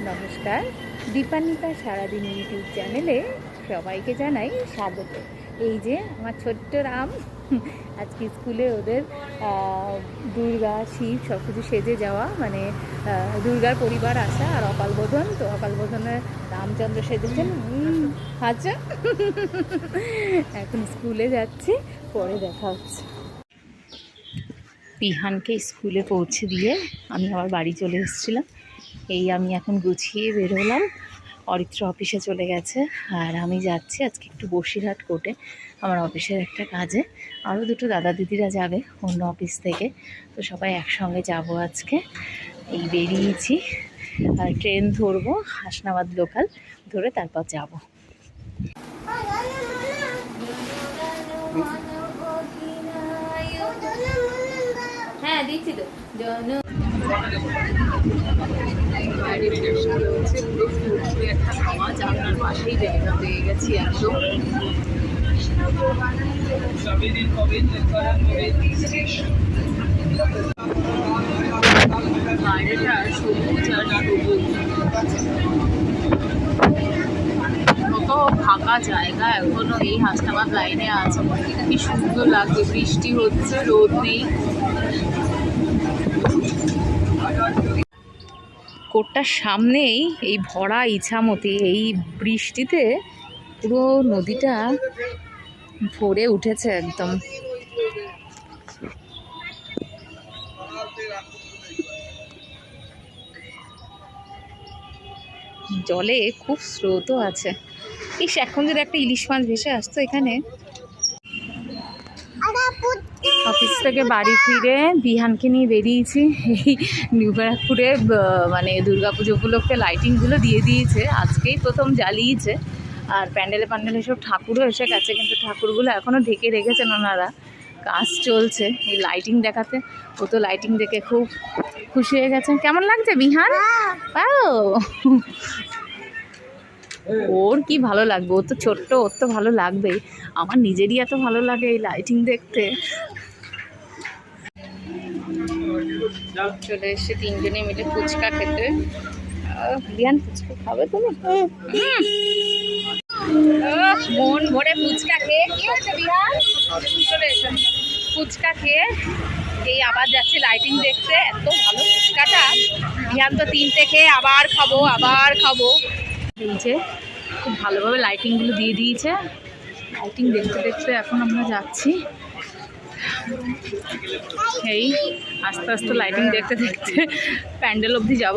নমস্কার, দীপান্বিতা সারাদিন ইউটিউব চ্যানেলে সবাইকে জানাই স্বাগত। এই যে আমার ছোট্ট রাম, আজকে স্কুলে ওদের দুর্গা শিব সব কিছু সেজে যাওয়া, মানে দুর্গার পরিবার আসা আর অকালবোধন। তো অকালবোধনে রামচন্দ্র সেজেছেন। আচ্ছা, এখন স্কুলে যাচ্ছি, পরে দেখা হচ্ছে। বিহানকে স্কুলে পৌঁছে দিয়ে আমি আবার বাড়ি চলে এসেছিলাম। এই আমি এখন গুছিয়ে বেরোলাম, অরিত্র অফিসে চলে গেছে আর আমি যাচ্ছি আজকে একটু বসিরহাট কোর্টে আমার অফিসের একটা কাজে। আরও দুটো দাদা দিদিরা যাবে অন্য অফিস থেকে, তো সবাই একসঙ্গে যাব আজকে। এই বেরিয়েছি আর ট্রেন ধরবো, হাসনাবাদ লোকাল ধরে তারপর যাব। হ্যাঁ দিচ্ছি তো। একটা আওয়াজ, আপনার পাশেই জায়গা পেয়ে গেছি একদম। বাইরেটা সবুজ আর সবুজ, কত ফাঁকা জায়গা এখনো এই হাসনাবাদ লাইনে আছে। কি সুন্দর লাগছে, বৃষ্টি হচ্ছে, রোদ নেই। কোর্টটার সামনেই এই ভরা ইছামতি, এই বৃষ্টিতে পুরো নদীটা ভরে উঠেছে একদম। জলে খুব স্রোতও আছে। ইস, এখন যদি একটা ইলিশ মাছ ভেসে আসতো এখানে। অফিস থেকে বাড়ি ফিরে বিহানকে নিয়ে বেরিয়েছি। এই নিউ ব্যারাকপুরে মানে দুর্গাপুজো উপলক্ষে লাইটিংগুলো দিয়ে দিয়েছে, আজকেই প্রথম জ্বালিয়েছে। আর প্যান্ডেলে সব ঠাকুরও এসে গেছে, কিন্তু ঠাকুরগুলো এখনও ঢেকে রেখেছেন ওনারা, কাজ চলছে। এই লাইটিং দেখাতে, ও তো লাইটিং দেখে খুব খুশি হয়ে গেছেন। কেমন লাগছে বিহান? ওর কি ভালো লাগবে, ও তো ছোট্ট, ওর তো ভালো লাগবেই। আমার নিজেরই এত ভালো লাগে এই লাইটিং দেখতে। চলে এসে তিনজনে মিলে ফুচকা খেতে। বিহান, ফুচকা খাবে তুমি? মন ভরে ফুচকা খেয়ে কি হয়েছে বিহান? চলে এসো, ফুচকা খেয়ে এই আবার যাচ্ছি লাইটিং দেখতে। এত ভালো ফুচকাটা, বিহান তো তিনটে খেয়ে আবার খাবো। এই যে খুব ভালোভাবে লাইটিংগুলো দিয়ে দিয়েছে। লাইটিং দেখতে দেখতে এখন আমরা যাচ্ছি। এই আস্তে আস্তে লাইটিং দেখতে দেখতে প্যান্ডেল অবধি যাবো।